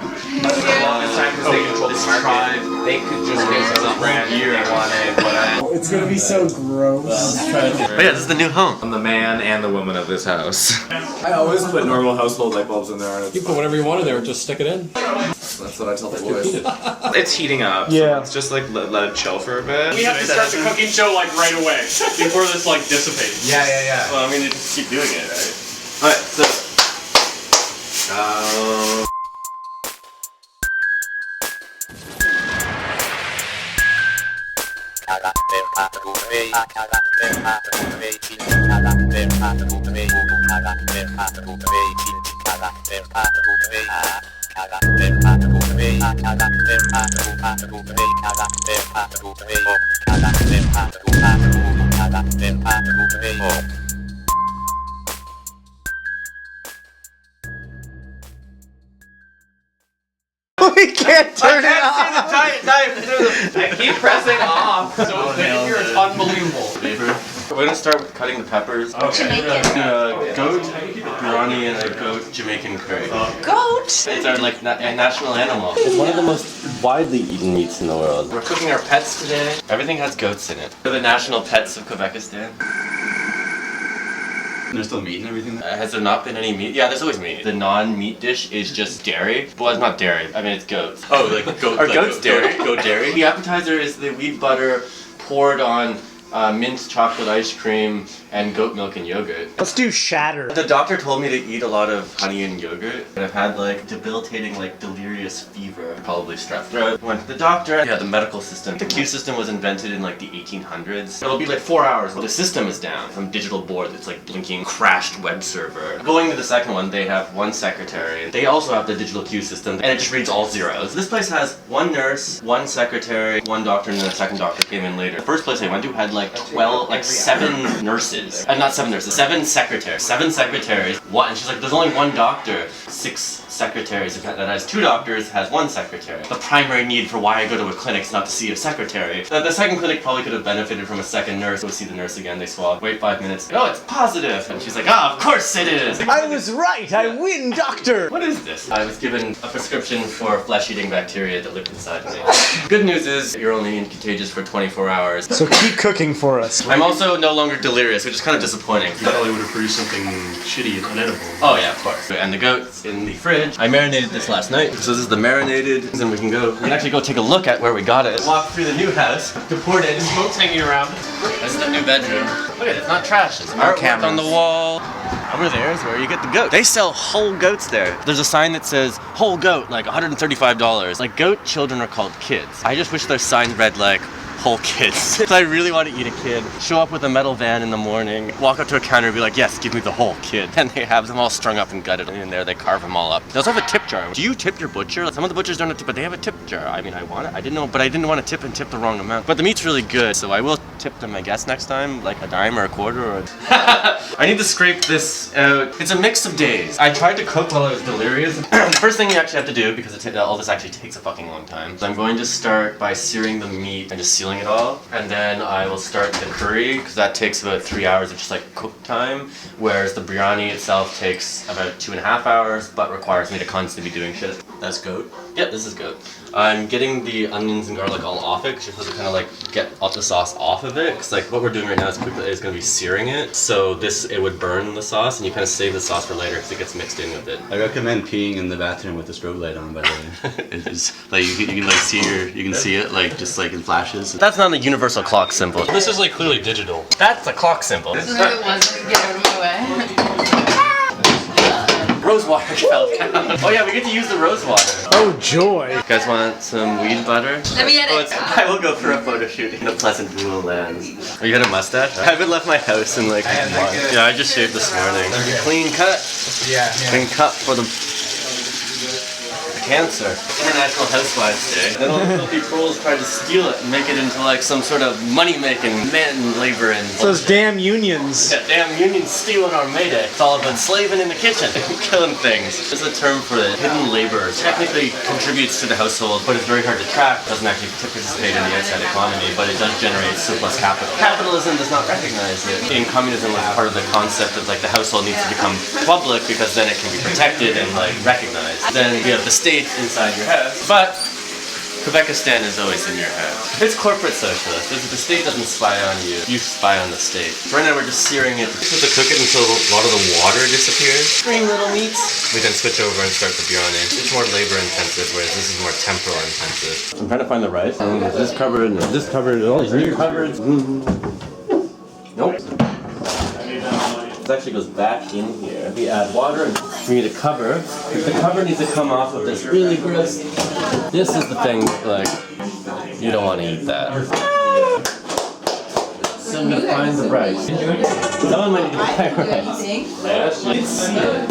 It's time because they control this tribe. They could just give us a brand year they wanted, but It's gonna be so gross. But yeah, this is the new home. I'm the man and the woman of this house. I always put normal household light bulbs in there. You put whatever you want in there, just stick it in. That's what I tell the boys. It's heating up. So Yeah. let's just like let it chill for a bit. We have to start the cooking show like right away before this like dissipates. yeah. Well, I mean, you just keep doing it, right? Alright, so. We can't turn it off. I keep pressing off. So here it's unbelievable. We're gonna start with cutting the peppers. Jamaican. Goat biryani and a goat Jamaican curry. Goat. It's our like national animal. It's one of the most widely eaten meats in the world. We're cooking our pets today. Everything has goats in it. They're the national pets of Quebékastani. There's still meat and everything there? Has there not been any meat? Yeah, there's always meat. The non-meat dish is just dairy. Well, it's not dairy. I mean, it's goats. Oh, like goat. Are like goats dairy? Goat dairy? The appetizer is the wheat butter poured on mint chocolate ice cream and goat milk and yogurt. Let's do shatter. The doctor told me to eat a lot of honey and yogurt, and I've had like debilitating, like delirious fever, probably strep throat. Went to the doctor. Yeah, the medical system. The Q system was invented in like the 1800s. It'll be like 4 hours. The system is down. Some digital board that's like blinking, crashed web server. Going to the second one, they have one secretary. They also have the digital Q system, and it just reads all zeros. This place has one nurse, one secretary, one doctor, and then a second doctor came in later. The first place I went to had like 7 nurses. Not 7 nurses, 7 secretaries. 7 secretaries. What? And she's like, there's only one doctor. 6 secretaries. That has 2 doctors, has 1 secretary. The primary need for why I go to a clinic is not to see a secretary. The second clinic probably could have benefited from a second nurse. Go see the nurse again, they swab. Wait 5 minutes. Oh, it's positive! And she's like, of course it is! I was right. I win, doctor. What is this? I was given a prescription for flesh-eating bacteria that lived inside me. Good news is, you're only contagious for 24 hours. So keep cooking for us. I'm also no longer delirious, which is kind of disappointing. That only would have produced something shitty and unedible. Oh yeah, of course. And the goat's in the fridge. I marinated this last night. So this is the marinated, and we can actually go take a look at where we got it. Walk through the new house, deport it. Smoke's hanging around. This is the new bedroom. Look at it, it's not trash. It's artwork on the wall. Over there is where you get the goat. They sell whole goats there. There's a sign that says, whole goat, like $135. Like, goat children are called kids. I just wish their sign read like, whole kids. So I really want to eat a kid. Show up with a metal van in the morning, walk up to a counter and be like, yes, give me the whole kid. And they have them all strung up and gutted in there. They carve them all up. They also have a tip jar. Do you tip your butcher? Some of the butchers don't have tip, but they have a tip jar. I mean, I want it. I didn't know, but I didn't want to tip the wrong amount. But the meat's really good, so I will tip them, I guess, next time, like a dime or a quarter or a... I need to scrape this out. It's a mix of days. I tried to cook while I was delirious. The first thing you actually have to do, because all this actually takes a fucking long time, so I'm going to start by searing the meat and just sealing it all. And then I will start the curry, because that takes about 3 hours of just like cook time, whereas the biryani itself takes about 2.5 hours, but requires me to constantly be doing shit. That's goat? Yep, this is goat. I'm getting the onions and garlic all off it, because you're supposed to kind of like get all the sauce off of it, because like what we're doing right now is going to be searing it, so it would burn the sauce, and you kind of save the sauce for later, because it gets mixed in with it. I recommend peeing in the bathroom with the strobe light on, by the way. It's like you can like see it like just like in flashes. That's not a universal clock symbol. This is like clearly digital. That's a clock symbol. No, it wasn't. Get out of my way. Rose water fell down. Oh yeah, we get to use the rose water. Oh joy. You guys want some weed butter? Let me get it. I will go for a photo shoot in the Pleasant Blue Lands. Oh, you had a mustache? I haven't left my house in like a month. Yeah, I just shaved this morning. Clean cut. Yeah. Clean cut for the cancer. International Housewives Day. Then all the filthy trolls try to steal it and make it into like some sort of money-making man labor and Those damn unions. that damn unions stealing our Mayday. It's all about slaving in the kitchen, killing things. There's a term for it. Hidden labor. Technically contributes to the household, but it's very hard to track. Doesn't actually participate in the outside economy, but it does generate surplus capital. Capitalism does not recognize it. In communism, was part of the concept of like the household needs to become public because then it can be protected and like recognized. Then we have the state state inside your head, but Quebékastan is always in your head. It's corporate socialist. The state doesn't spy on you. You spy on the state. Right now we're just searing it. We have to cook it until a lot of the water disappears. Green little meats. We then switch over and start the biryani. It's more labor intensive, whereas this is more temporal intensive. I'm trying to find the rice. This cupboard, and this cupboard, all these new cupboards. Nope. This actually goes back in here. We add water and we need a cover. The cover needs to come off of this really gross. This is the thing, like, you don't want to eat that. So I'm gonna find the rice. Someone might need to buy rice. Yes, you see it.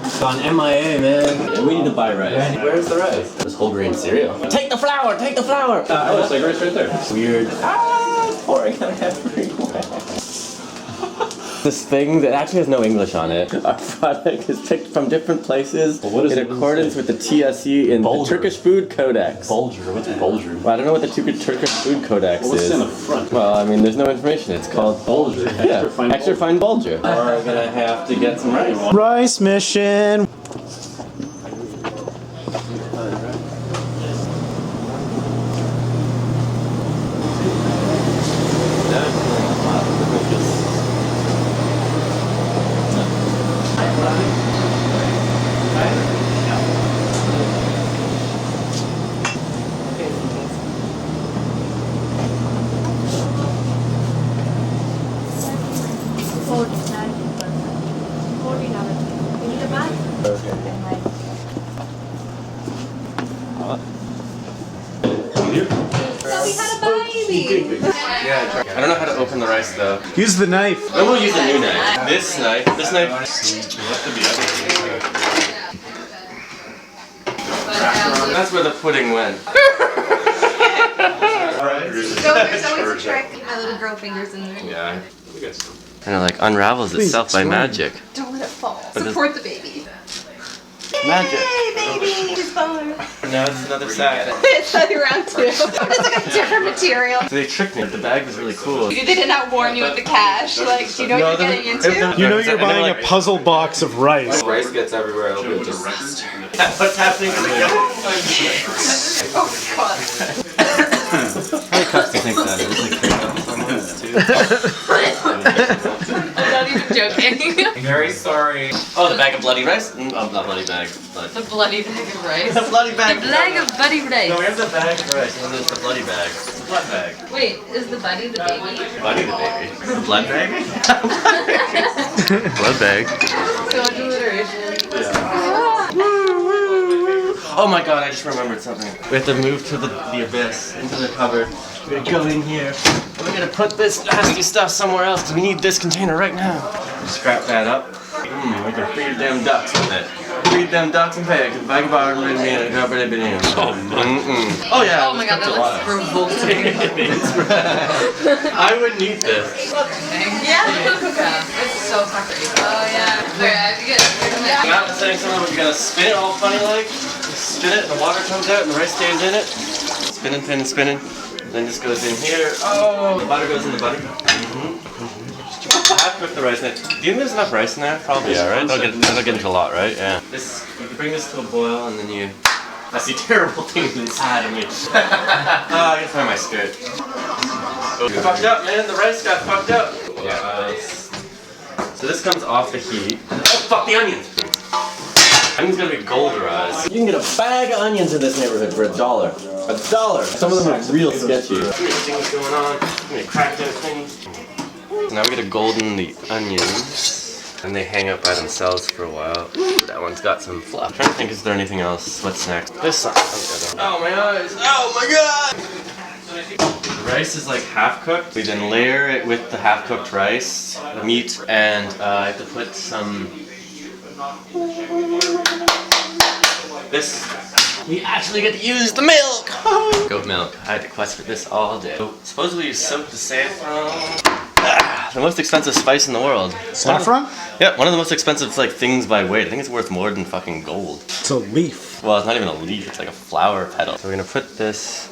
It's gone MIA, man. We need to buy rice. Where's the rice? This whole grain cereal. Take the flour! Take the flour! Oh, it's like rice right there. Weird. It's pouring out everywhere. This thing that actually has no English on it. Our product is picked from different places in accordance with the TSE in the Turkish Food Codex. Bulgur. What's bulgur? Well, I don't know what the Turkish Food Codex is. What's in the front? Well, I mean, there's no information. It's called Bulgur. yeah, extra fine bulgur. We're gonna have to get some rice. Rice mission. We had a baby. Yeah, I don't know how to open the rice though. Use the knife. Then we'll use a new knife. This knife. That's where the pudding went. So there's always a trick. My little girl fingers in there. Yeah. And it like unravels itself by magic. Don't let it fall. Support the baby. Magic. Yay, baby! He's falling. Now it's another sack. It's sunny around too. It's like a different material. So they tricked me. The bag was really cool. They did not warn you with the cash. Like, do you know what you're getting into? You know you're buying a puzzle box of rice. Rice gets everywhere. It'll be just what's happening to the Oh god. How many cups do you think that is? Like 3 cups? I'm not even joking. Very sorry. Oh, the bag of bloody rice? Oh, not bloody bag. The bloody bag of rice. The bloody bag. The bag of bloody rice. No, we have the bag of rice, and then there's the bloody bag. It's the blood bag. Wait, is the buddy the baby? Buddy the baby. The blood bag? Blood bag. So much alliteration. Oh my god, I just remembered something. We have to move to the abyss, into the cupboard. We're gonna go in here. We're gonna put this nasty stuff somewhere else because we need this container right now. Scrap that up. We can feed them ducks with it. Feed them ducks and pigs. Oh yeah. Oh my god, that looks revolting. I would need this. Yeah. It's so fuckery. Oh yeah. Wait, I have to get I'm not saying something, but you're gonna spin it all funny like. Spin it, and the water comes out, and the rice stays in it. Spinning, spinning, spinning. Then this goes in here. Oh, the butter goes in the butter. Half cook the rice in it. Do you think there's enough rice in there? Probably, yeah, right? That'll get into a lot, right? Yeah. This, you can bring this to a boil, and then you. I see terrible things inside of me. I gotta find my skirt. Fucked up, man. The rice got fucked up. Yeah. So this comes off the heat. Oh, fuck the onions. Onions gotta be golderized. You can get a bag of onions in this neighborhood for $1. $1. Some of them are real sketchy. Things going on. I'm gonna crack those things. So now we gotta golden the onions, and they hang out by themselves for a while. Ooh, that one's got some fluff. I'm trying to think, is there anything else? What's next? This side. Oh my eyes! Oh my god! The rice is like half cooked. We then layer it with the half cooked rice, the meat, and I have to put some. This. We actually get to use the milk! Goat milk. I had to quest for this all day. So, supposedly you soak the saffron. The most expensive spice in the world. Saffron? Yeah, one of the most expensive like things by weight. I think it's worth more than fucking gold. It's a leaf. Well, it's not even a leaf, it's like a flower petal. So we're gonna put this.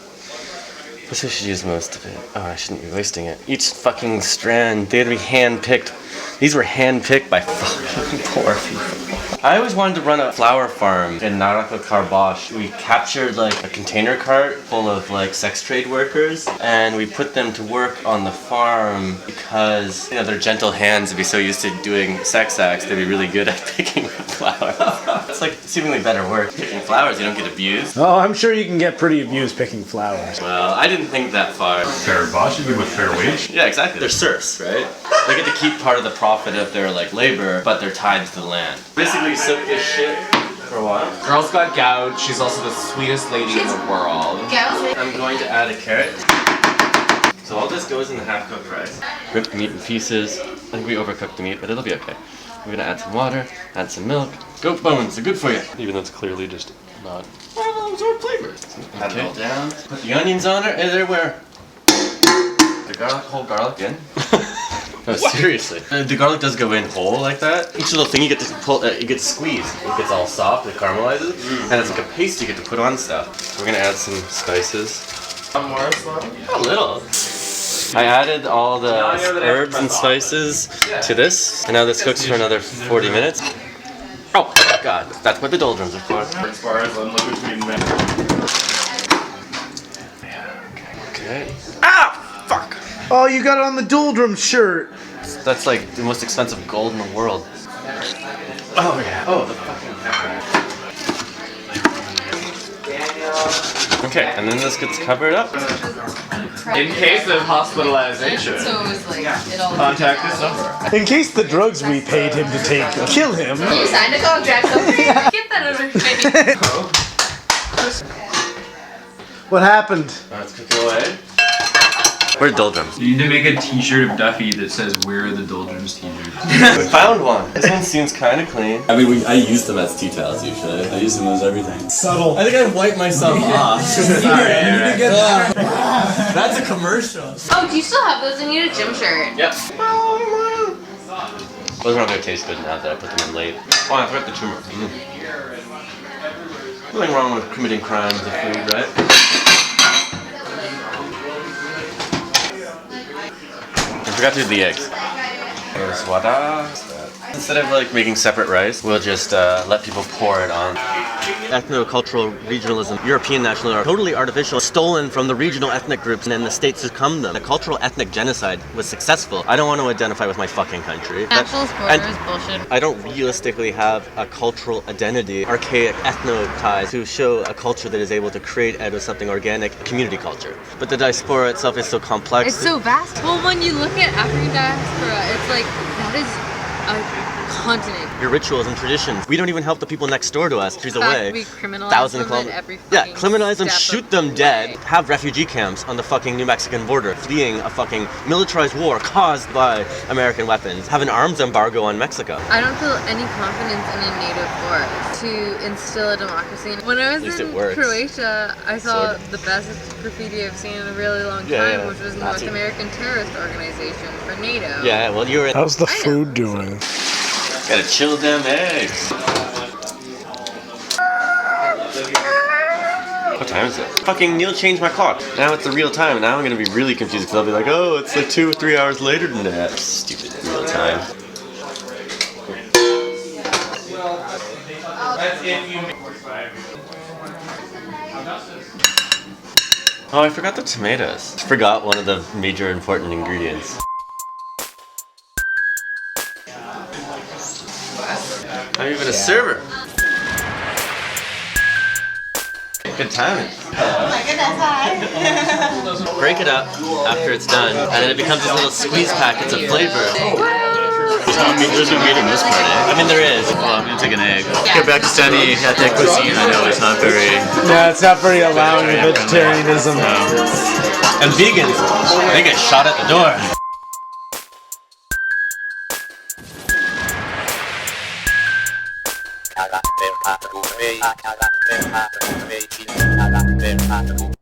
I guess I should use most of it. Oh, I shouldn't be wasting it. Each fucking strand, they had to be hand-picked. These were hand-picked by fucking poor people. I always wanted to run a flower farm in Naraka-Karbosh. We captured like a container cart full of like sex trade workers and we put them to work on the farm because, you know, their gentle hands would be so used to doing sex acts, they'd be really good at picking flowers. It's like seemingly better work. Picking flowers, you don't get abused. Oh, I'm sure you can get pretty abused picking flowers. Well, I didn't think that far. Fair boss, you with fair wage. Yeah, exactly. They're serfs, right? They get to keep part of the profit of their like labor, but they're tied to the land. Basically, soak this shit for a while. Girl's got gout. She's also the sweetest lady in the world. Go. I'm going to add a carrot. So all this goes in the half-cooked rice. Rip the meat in pieces. I think we overcooked the meat, but it'll be okay. We're gonna add some water, add some milk. Goat bones, they're good for you. Even though it's clearly just not. Well, absorb flavor. Pat it all down. Put the onions on it. Hey, they're where? The garlic, whole garlic in. No, seriously. The garlic does go in whole like that. Each little thing you get to pull, it gets squeezed. It gets all soft, it caramelizes, and it's like a paste you get to put on stuff. So we're gonna add some spices. A little. I added all the herbs and spices to this, and now this cooks for another 40 minutes. Oh, God, that's what the doldrums are for. As far as I'm looking between men. Okay. Ah! Fuck! Oh, you got it on the doldrum shirt. That's like the most expensive gold in the world. Oh, yeah. Oh, the fucking pepper. Okay, and then this gets covered up. In case of hospitalization. So it was like, it all. Contact this number. In case the drugs we paid him to take kill him. You signed a contract, so get that over me. What happened? Let's cook it away. Where's doldrums? You need to make a t-shirt of Duffy that says "Where are the doldrums t-shirts?" We found one. This one seems kind of clean. I mean, I use them as tea towels usually. I use them as everything. Subtle. I think I wiped myself off. That's a commercial. Oh, do you still have those? I need a gym shirt. Yep. Those are not gonna taste good now that I put them in late. Oh, I forgot the turmeric. Nothing wrong with committing crimes with food, right? I forgot to do the eggs. There's wada. Instead of like making separate rice, we'll just let people pour it on. Ethno-cultural regionalism, European nationalism are totally artificial, stolen from the regional ethnic groups and then the states succumbed them. The cultural ethnic genocide was successful. I don't want to identify with my fucking country. Nationalist border is bullshit. I don't realistically have a cultural identity, archaic ethno ties to show a culture that is able to create out of something organic, a community culture. But the diaspora itself is so complex. It's so vast. Well, when you look at African diaspora, it's like, that is a continent. Your rituals and traditions. We don't even help the people next door to us. She's In fact, away. we criminalize 1,000 them kilometers. at every Yeah, fucking criminalize them, step shoot of them the dead, way. have refugee camps on the fucking New Mexican border, fleeing a fucking militarized war caused by American weapons, have an arms embargo on Mexico. I don't feel any confidence in a native forest to instill a democracy. When I was least in it works. Croatia, I saw Sort of. the best graffiti I've seen in a really long time, Yeah, which was Nazi. North American Terrorist Organization for NATO. Yeah, well, you're in. How's the I know. food doing? Gotta chill them eggs. What time is it? Fucking Neil changed my clock. Now it's the real time, and now I'm gonna be really confused because I'll be like, oh, it's like 2 or 3 hours later than that. Stupid real time. Oh, I forgot the tomatoes. Forgot one of the major important ingredients. I'm even a server. Good timing. Oh my goodness, hi. Break it up after it's done, and then it becomes these little squeeze packets of flavor. There's no meat in this part, eh? I mean, there is. Well, I'm gonna take an egg. Quebékastani Cuisine, I know it's not very... Yeah, it's not very allowing of vegetarianism. And vegans, they get shot at the door. Karakter